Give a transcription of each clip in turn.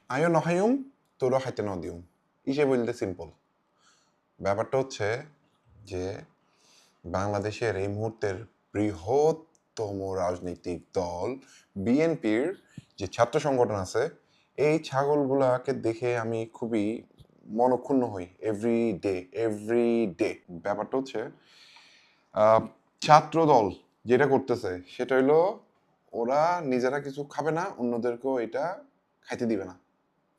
আয়ো নহায়ুম তোরা হাইতে ন দিউম হিসেবে বলতে সিম্পল। ব্যাপারটা হচ্ছে যে বাংলাদেশের এই মুহূর্তের বৃহত্তম রাজনৈতিক দল বিএনপির যে ছাত্র সংগঠন আছে, এই ছাগলগুলাকে দেখে আমি খুবই মনক্ষুণ্ণ হই এভরি ডে। ব্যাপারটা হচ্ছে ছাত্র দল যেটা করতেছে সেটা হলো ওরা নিজেরা কিছু খাবে না, অন্যদেরকেও এটা খাইতে দিবে না।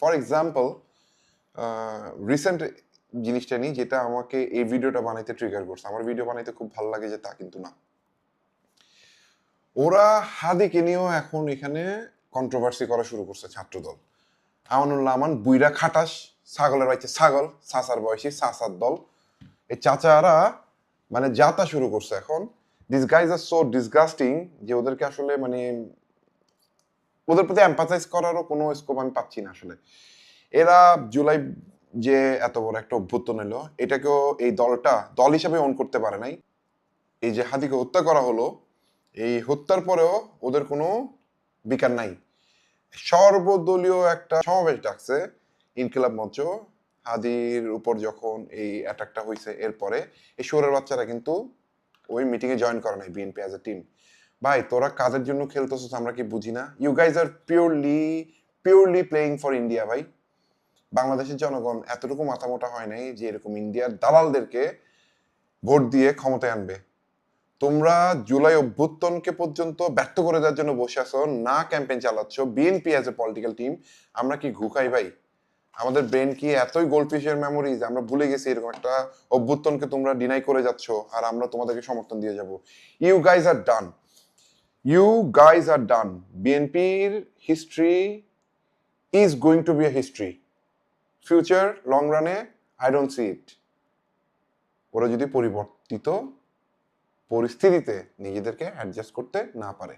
ফর এক্সাম্পল, রিসেন্ট জিনিসটা নিই যেটা আমাকে এই ভিডিওটা বানাইতে ট্রিগার করছে। আমার ভিডিও বানাইতে খুব ভালো লাগে যে তা কিন্তু না। ওরা হাদিকে নিয়েও এখন এখানে কন্ট্রোভার্সি করা শুরু করছে ছাত্রদল। আমানুল্লাহ আমান বুইরা খাটাস, ছাগলের বাচ্চা ছাগল, চাচার বয়সী চাচার দল, এই চাচারা মানে যাতা শুরু করছে এখন। This guys are so disgusting যে ওদেরকে আসলে মানে ওদের প্রতি এম্পাথাইজ করারও কোনো স্কোপ আমি পাচ্ছি না আসলে। এরা জুলাই যে এত বড় একটা অভ্যুত্থান এলো, এটাকেও এই দলটা দল হিসেবে অন করতে পারে নাই। এই যে হাদিকে হত্যা করা হলো, এই হত্যার পরেও ওদের কোনো বিকার নাই। সর্বদলীয় একটা সমাবেশ ডাকছে ইনকিলাব মঞ্চ হাদির উপর যখন এই অ্যাটাকটা হয়েছে। এরপরে এই শোরের বাচ্চারা কিন্তু ওই মিটিংয়ে জয়েন করে নাই বিএনপি অ্যাজ এ টিম। ভাই তোরা কাজের জন্য খেলতেছিস, আমরা কি বুঝি না? You guys are purely playing for India. ভাই বাংলাদেশের জনগণ এতটুকু মাথা মোটা হয় নাই যে এরকম ইন্ডিয়ার দালালদেরকে ভোট দিয়ে ক্ষমতায় আনবে। তোমরা জুলাই অভ্যুত্থানকে পর্যন্ত ব্যর্থ করে দেওয়ার জন্য বসে আছো, না ক্যাম্পেইন চালাচ্ছ। BNP as a political team আমরা কি ঘুকাই ভাই? আমাদের ব্রেন কি এতই গোল্ডফিশের মেমোরিজ আমরা ভুলে গেছি এরকম একটা অভ্যুত্থানকে তোমরা ডিনাই করে যাচ্ছ আর আমরা তোমাদেরকে সমর্থন দিয়ে যাব? You guys are done, you guys are done. বিএনপির history is going to be a history. Future long রানে আই ডোন্ট সি ইট। ওরা যদি পরিবর্তিত পরিস্থিতিতে নিজেদেরকে অ্যাডজাস্ট করতে না পারে।